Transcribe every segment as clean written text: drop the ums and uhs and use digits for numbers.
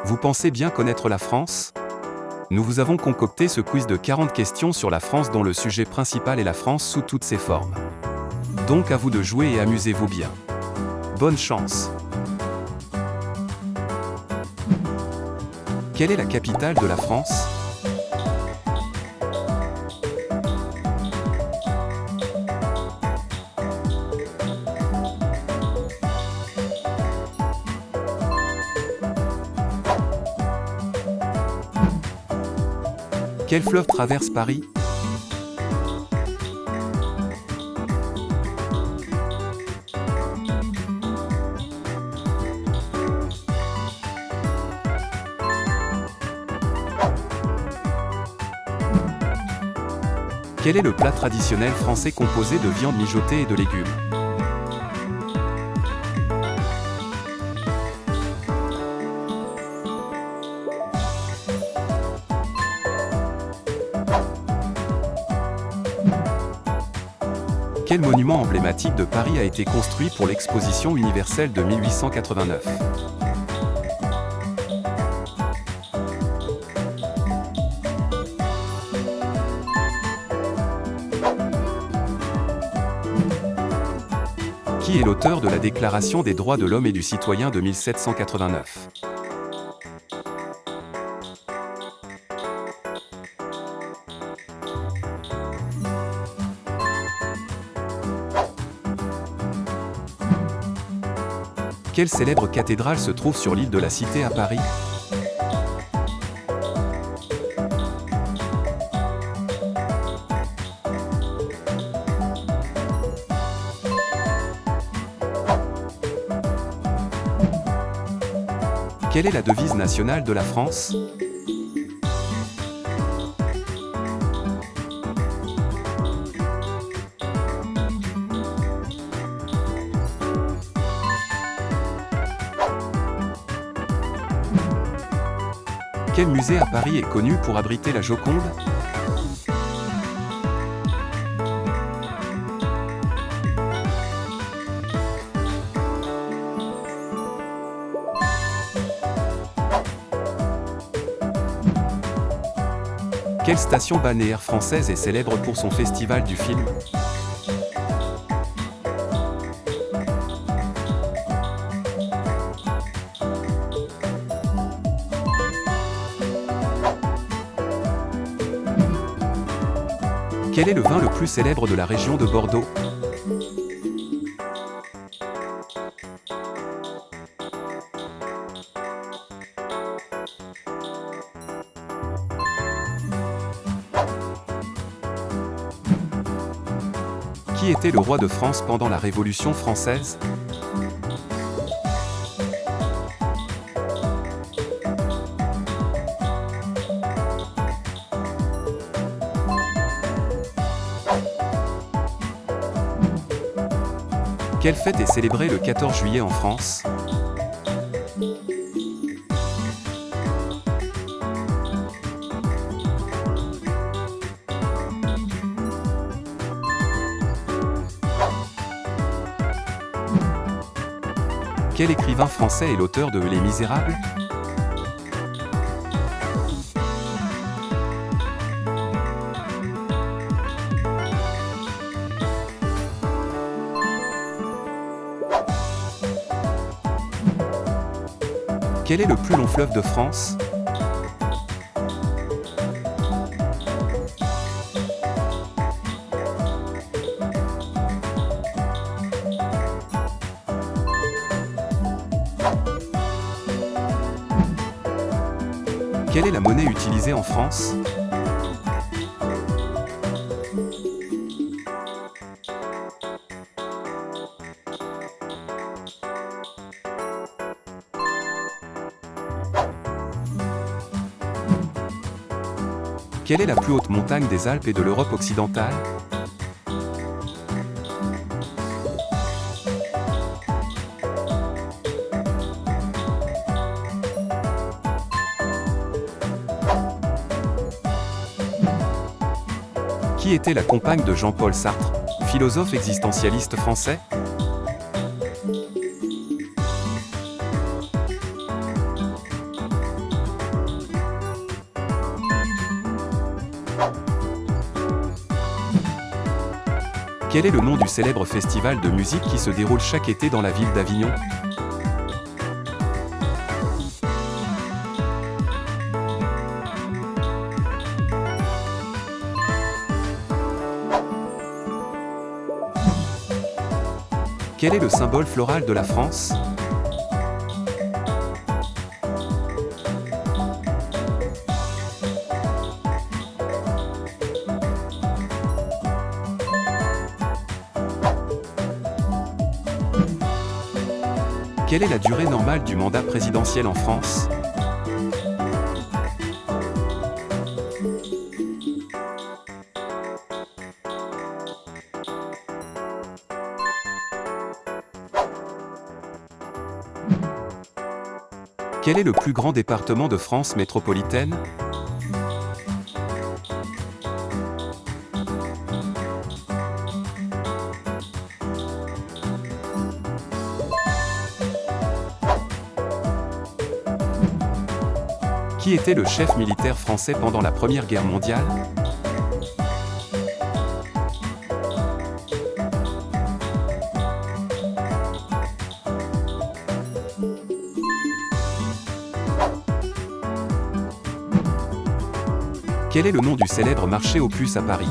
Vous pensez bien connaître la France? Nous vous avons concocté ce quiz de 40 questions sur la France dont le sujet principal est la France sous toutes ses formes. Donc à vous de jouer et amusez-vous bien. Bonne chance! Quelle est la capitale de la France? Quel fleuve traverse Paris? Quel est le plat traditionnel français composé de viande mijotée et de légumes? Quel monument emblématique de Paris a été construit pour l'Exposition universelle de 1889? Qui est l'auteur de la Déclaration des droits de l'homme et du citoyen de 1789? Quelle célèbre cathédrale se trouve sur l'île de la Cité à Paris? Quelle est la devise nationale de la France? Quel musée à Paris est connu pour abriter la Joconde? Quelle station balnéaire française est célèbre pour son festival du film? Quel est le vin le plus célèbre de la région de Bordeaux? Qui était le roi de France pendant la Révolution française? Quelle fête est célébrée le 14 juillet en France? Quel écrivain français est l'auteur de Les Misérables? Quel est le plus long fleuve de France? Quelle est la monnaie utilisée en France? Quelle est la plus haute montagne des Alpes et de l'Europe occidentale? Qui était la compagne de Jean-Paul Sartre, philosophe existentialiste français? Quel est le nom du célèbre festival de musique qui se déroule chaque été dans la ville d'Avignon? Quel est le symbole floral de la France? Quelle est la durée normale du mandat présidentiel en France? Quel est le plus grand département de France métropolitaine? Qui était le chef militaire français pendant la Première Guerre mondiale? Quel est le nom du célèbre marché aux puces à Paris?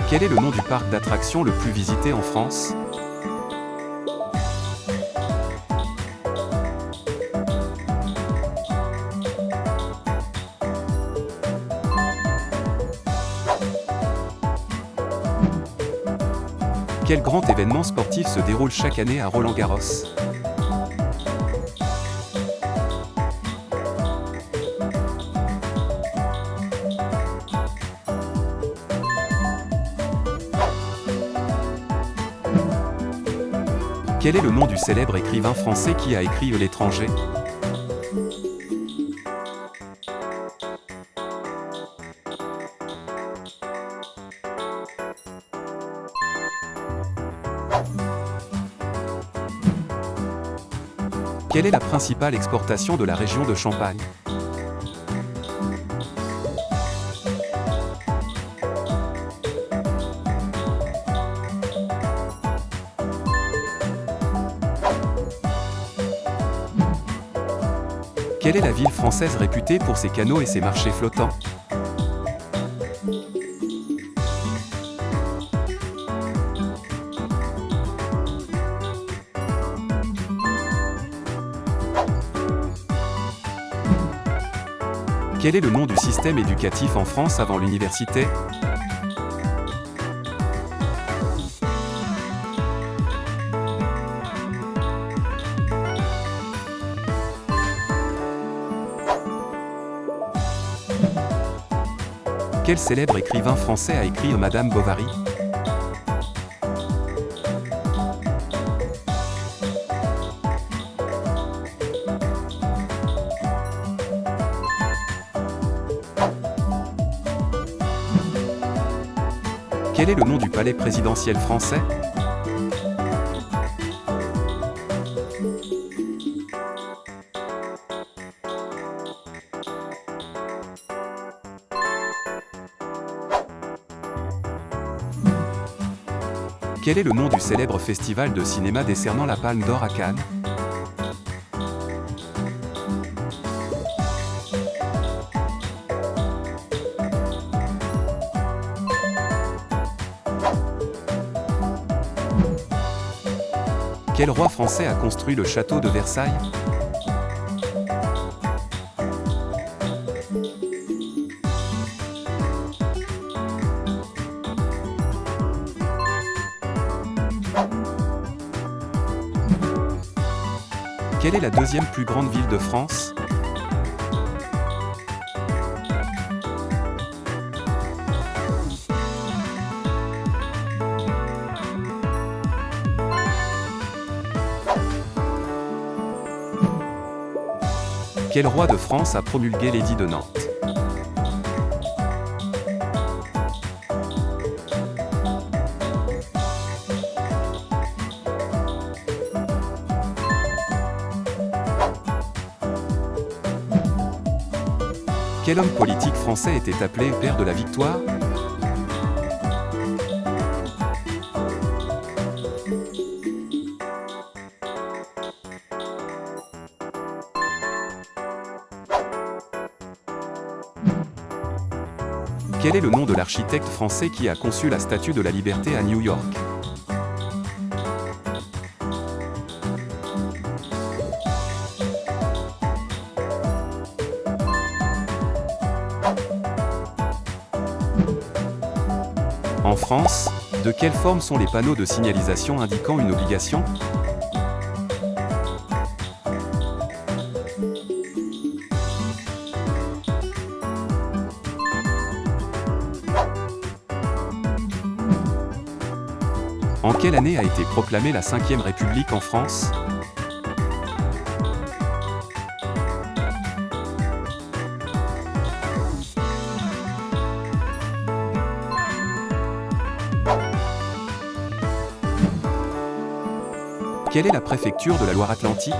Quel est le nom du parc d'attractions le plus visité en France? Quel grand événement sportif se déroule chaque année à Roland-Garros? Quel est le nom du célèbre écrivain français qui a écrit L'étranger? Quelle est la principale exportation de la région de Champagne? Quelle est la ville française réputée pour ses canaux et ses marchés flottants? Quel est le nom du système éducatif en France avant l'université? Quel célèbre écrivain français a écrit Madame Bovary? Quel est le nom du palais présidentiel français? Quel est le nom du célèbre festival de cinéma décernant la Palme d'Or à Cannes? Quel roi français a construit le château de Versailles? Quelle est la deuxième plus grande ville de France? Quel roi de France a promulgué l'édit de Nantes? Quel homme politique français était appelé père de la victoire? Quel est le nom de l'architecte français qui a conçu la Statue de la Liberté à New York? En France, de quelle forme sont les panneaux de signalisation indiquant une obligation? En quelle année a été proclamée la Ve République en France? Quelle est la préfecture de la Loire-Atlantique?